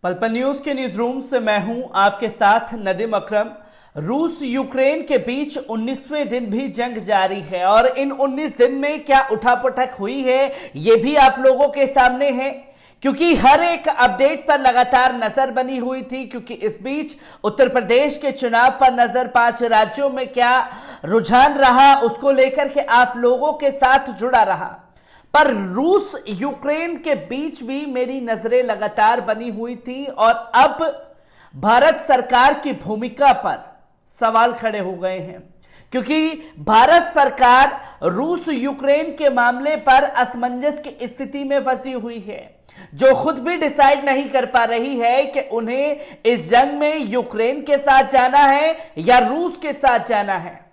पल पल न्यूज के न्यूज रूम से मैं हूं आपके साथ नदीम अकरम। रूस यूक्रेन के बीच 19वें दिन भी जंग जारी है और इन 19 दिन में क्या उठापटक हुई है ये भी आप लोगों के सामने है, क्योंकि हर एक अपडेट पर लगातार नजर बनी हुई थी। क्योंकि इस बीच उत्तर प्रदेश के चुनाव पर नजर, 5 राज्यों में क्या रुझान रहा उसको लेकर के आप लोगों के साथ जुड़ा रहा। पर रूस यूक्रेन के बीच भी मेरी नजरें लगातार बनी हुई थी और अब भारत सरकार की भूमिका पर सवाल खड़े हो गए हैं, क्योंकि भारत सरकार रूस यूक्रेन के मामले पर असमंजस की स्थिति में फंसी हुई है, जो खुद भी डिसाइड नहीं कर पा रही है कि उन्हें इस जंग में यूक्रेन के साथ जाना है या रूस के साथ जाना है।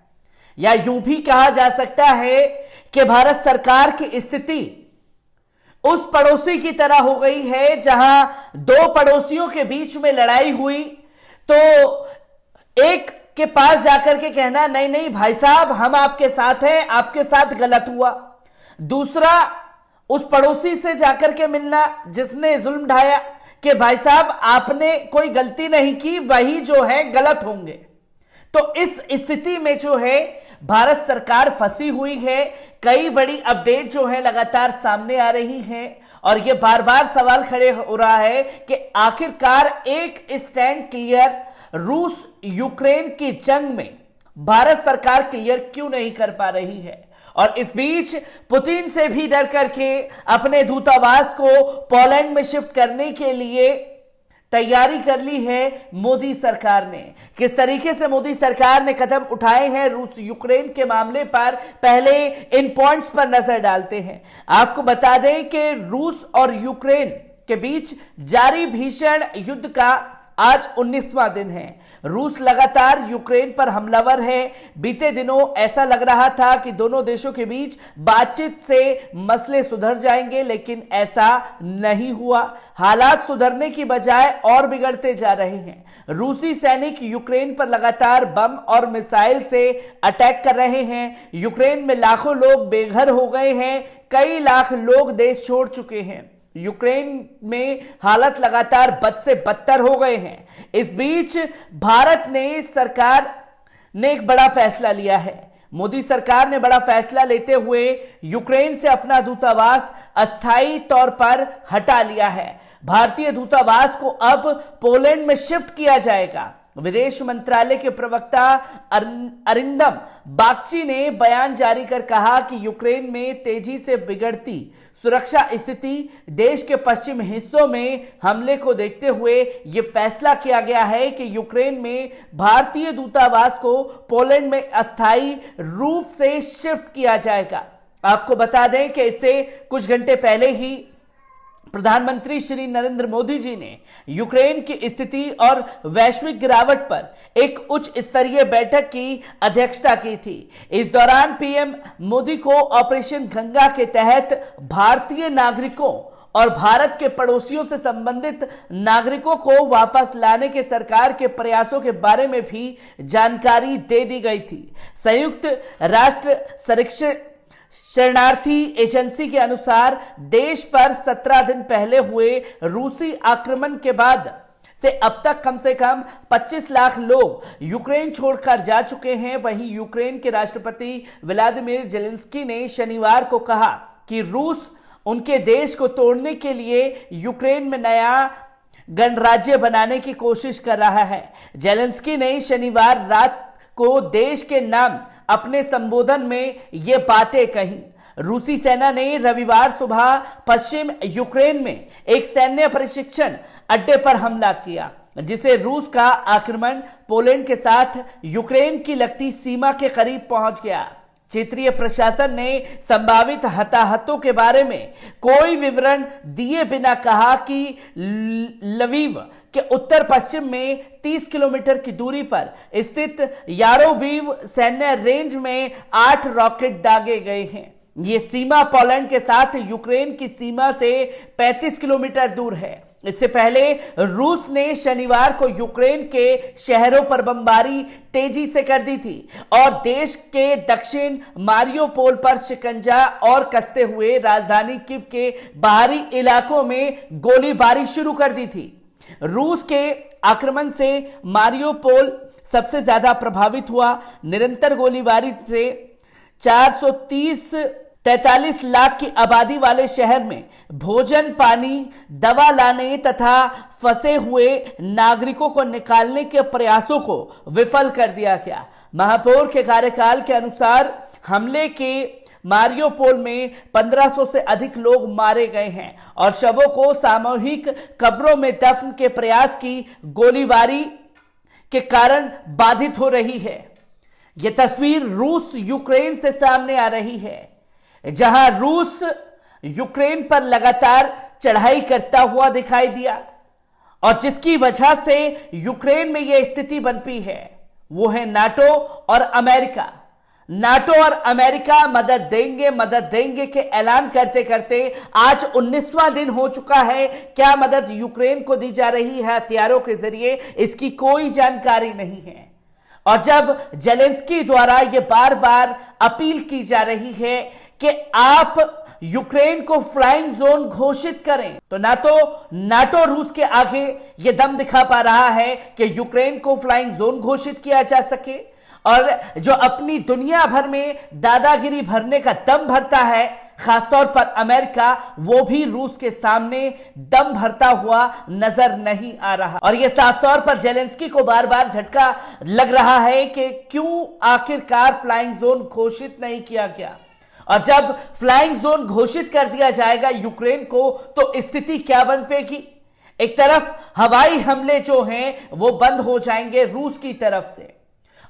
या यूं भी कहा जा सकता है कि भारत सरकार की स्थिति उस पड़ोसी की तरह हो गई है जहां दो पड़ोसियों के बीच में लड़ाई हुई तो एक के पास जाकर के कहना नहीं नहीं भाई साहब हम आपके साथ हैं, आपके साथ गलत हुआ। दूसरा उस पड़ोसी से जाकर के मिलना जिसने जुल्म ढाया कि भाई साहब आपने कोई गलती नहीं की, वही जो है गलत होंगे। तो इस स्थिति में जो है भारत सरकार फंसी हुई है। कई बड़ी अपडेट जो है लगातार सामने आ रही हैं और यह बार बार सवाल खड़े हो रहा है कि आखिरकार एक स्टैंड क्लियर रूस यूक्रेन की जंग में भारत सरकार क्लियर क्यों नहीं कर पा रही है। और इस बीच पुतिन से भी डर करके अपने दूतावास को पोलैंड में शिफ्ट करने के लिए तैयारी कर ली है मोदी सरकार ने। किस तरीके से मोदी सरकार ने कदम उठाए हैं रूस यूक्रेन के मामले पर, पहले इन पॉइंट्स पर नजर डालते हैं। आपको बता दें कि रूस और यूक्रेन के बीच जारी भीषण युद्ध का आज 19वां दिन है। रूस लगातार यूक्रेन पर हमलावर है। बीते दिनों ऐसा लग रहा था कि दोनों देशों के बीच बातचीत से मसले सुधर जाएंगे, लेकिन ऐसा नहीं हुआ। हालात सुधरने की बजाय और बिगड़ते जा रहे हैं। रूसी सैनिक यूक्रेन पर लगातार बम और मिसाइल से अटैक कर रहे हैं। यूक्रेन में लाखों लोग बेघर हो गए हैं, कई लाख लोग देश छोड़ चुके हैं। यूक्रेन में हालत लगातार बद से बदतर हो गए हैं। इस बीच भारत ने सरकार ने एक बड़ा फैसला लिया है। मोदी सरकार ने बड़ा फैसला लेते हुए यूक्रेन से अपना दूतावास अस्थायी तौर पर हटा लिया है। भारतीय दूतावास को अब पोलैंड में शिफ्ट किया जाएगा। विदेश मंत्रालय के प्रवक्ता अरिंदम बागची ने बयान जारी कर कहा कि यूक्रेन में तेजी से बिगड़ती सुरक्षा स्थिति, देश के पश्चिम हिस्सों में हमले को देखते हुए यह फैसला किया गया है कि यूक्रेन में भारतीय दूतावास को पोलैंड में अस्थायी रूप से शिफ्ट किया जाएगा। आपको बता दें कि इससे कुछ घंटे पहले ही प्रधानमंत्री श्री नरेंद्र मोदी जी ने यूक्रेन की स्थिति और वैश्विक गिरावट पर एक उच्च स्तरीय बैठक की अध्यक्षता की थी। इस दौरान पीएम मोदी को ऑपरेशन गंगा के तहत भारतीय नागरिकों और भारत के पड़ोसियों से संबंधित नागरिकों को वापस लाने के सरकार के प्रयासों के बारे में भी जानकारी दे दी गई थी। संयुक्त राष्ट्र शरणार्थी एजेंसी के अनुसार देश पर 17 दिन पहले हुए रूसी आक्रमण के बाद से अब तक कम से कम 25 लाख लोग यूक्रेन छोड़कर जा चुके हैं। वहीं यूक्रेन के राष्ट्रपति व्लादिमीर जेलेंस्की ने शनिवार को कहा कि रूस उनके देश को तोड़ने के लिए यूक्रेन में नया गणराज्य बनाने की कोशिश कर रहा है। जेलेंस्की ने शनिवार रात को देश के नाम अपने संबोधन में ये बातें कही। रूसी सेना ने रविवार सुबह पश्चिम यूक्रेन में एक सैन्य प्रशिक्षण अड्डे पर हमला किया, जिसे रूस का आक्रमण पोलैंड के साथ यूक्रेन की लगती सीमा के करीब पहुंच गया। क्षेत्रीय प्रशासन ने संभावित हताहतों के बारे में कोई विवरण दिए बिना कहा कि लवीव के उत्तर पश्चिम में 30 किलोमीटर की दूरी पर स्थित यारोवीव सैन्य रेंज में 8 रॉकेट दागे गए हैं। ये सीमा पोलैंड के साथ यूक्रेन की सीमा से 35 किलोमीटर दूर है। इससे पहले रूस ने शनिवार को यूक्रेन के शहरों पर बमबारी तेजी से कर दी थी और देश के दक्षिण मारियोपोल पर शिकंजा और कसते हुए राजधानी कीव के बाहरी इलाकों में गोलीबारी शुरू कर दी थी। रूस के आक्रमण से मारियोपोल सबसे ज्यादा प्रभावित हुआ। निरंतर गोलीबारी से 443 लाख की आबादी वाले शहर में भोजन, पानी, दवा लाने तथा फंसे हुए नागरिकों को निकालने के प्रयासों को विफल कर दिया गया। महापौर के कार्यकाल के अनुसार हमले के मारियोपोल में 1500 से अधिक लोग मारे गए हैं और शवों को सामूहिक कब्रों में दफन के प्रयास की गोलीबारी के कारण बाधित हो रही है। यह तस्वीर रूस यूक्रेन से सामने आ रही है, जहां रूस यूक्रेन पर लगातार चढ़ाई करता हुआ दिखाई दिया और जिसकी वजह से यूक्रेन में यह स्थिति बनती है वो है नाटो और अमेरिका। नाटो और अमेरिका मदद देंगे के ऐलान करते करते आज 19वां दिन हो चुका है। क्या मदद यूक्रेन को दी जा रही है हथियारों के जरिए, इसकी कोई जानकारी नहीं है। और जब जेलेंस्की द्वारा यह बार बार अपील की जा रही है कि आप यूक्रेन को फ्लाइंग जोन घोषित करें, तो नाटो रूस के आगे यह दम दिखा पा रहा है कि यूक्रेन को फ्लाइंग जोन घोषित किया जा सके। और जो अपनी दुनिया भर में दादागिरी भरने का दम भरता है, खासतौर पर अमेरिका, वो भी रूस के सामने दम भरता हुआ नजर नहीं आ रहा। और यह साफ तौर पर जेलेंस्की को बार बार झटका लग रहा है कि क्यों आखिरकार फ्लाइंग जोन घोषित नहीं किया गया। और जब फ्लाइंग जोन घोषित कर दिया जाएगा यूक्रेन को, तो स्थिति क्या बन पेगी। एक तरफ हवाई हमले जो हैं वो बंद हो जाएंगे रूस की तरफ से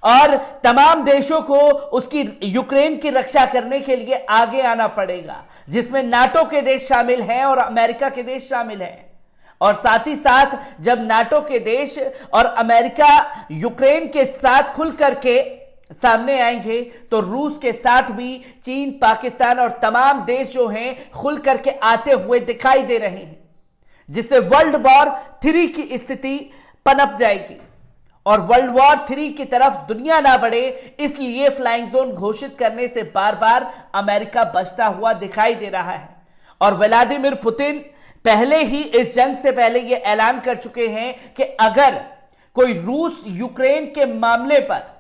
और तमाम देशों को उसकी यूक्रेन की रक्षा करने के लिए आगे आना पड़ेगा, जिसमें नाटो के देश शामिल हैं और अमेरिका के देश शामिल हैं। और साथ ही साथ जब नाटो के देश और अमेरिका यूक्रेन के साथ खुल करके सामने आएंगे, तो रूस के साथ भी चीन, पाकिस्तान और तमाम देश जो हैं खुल करके आते हुए दिखाई दे रहे हैं, जिससे वर्ल्ड वॉर 3 की स्थिति पनप जाएगी और वर्ल्ड वॉर 3 की तरफ दुनिया ना बढ़े। इसलिए फ्लाइंग जोन घोषित करने से बार बार अमेरिका बचता हुआ दिखाई दे रहा है। और व्लादिमीर पुतिन पहले ही इस जंग से पहले यह ऐलान कर चुके हैं कि अगर कोई रूस यूक्रेन के मामले पर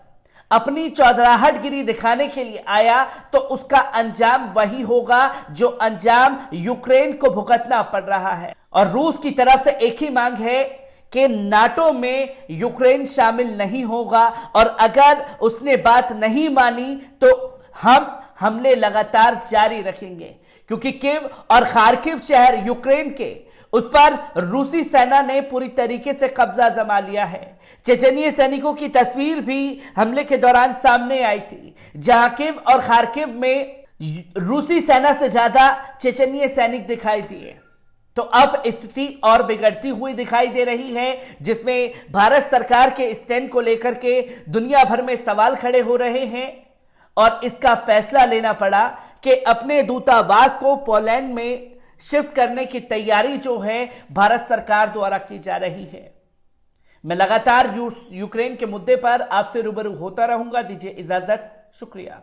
अपनी चौधराहटगिरी दिखाने के लिए आया, तो उसका अंजाम वही होगा जो अंजाम यूक्रेन को भुगतना पड़ रहा है। और रूस की तरफ से एक ही मांग है कि नाटो में यूक्रेन शामिल नहीं होगा और अगर उसने बात नहीं मानी तो हम हमले लगातार जारी रखेंगे, क्योंकि कीव और खार्किव शहर यूक्रेन के उस पर रूसी सेना ने पूरी तरीके से कब्जा जमा लिया है। चेचनिय सैनिकों की तस्वीर भी हमले के दौरान सामने आई थी, जहां कीव और खार्किव में रूसी सेना से ज्यादा चेचनिय सैनिक दिखाई दिए। तो अब स्थिति और बिगड़ती हुई दिखाई दे रही है, जिसमें भारत सरकार के स्टैंड को लेकर के दुनिया भर में सवाल खड़े हो रहे हैं और इसका फैसला लेना पड़ा कि अपने दूतावास को पोलैंड में शिफ्ट करने की तैयारी जो है भारत सरकार द्वारा की जा रही है। मैं लगातार यूक्रेन के मुद्दे पर आपसे रूबरू होता रहूंगा। दीजिए इजाजत, शुक्रिया।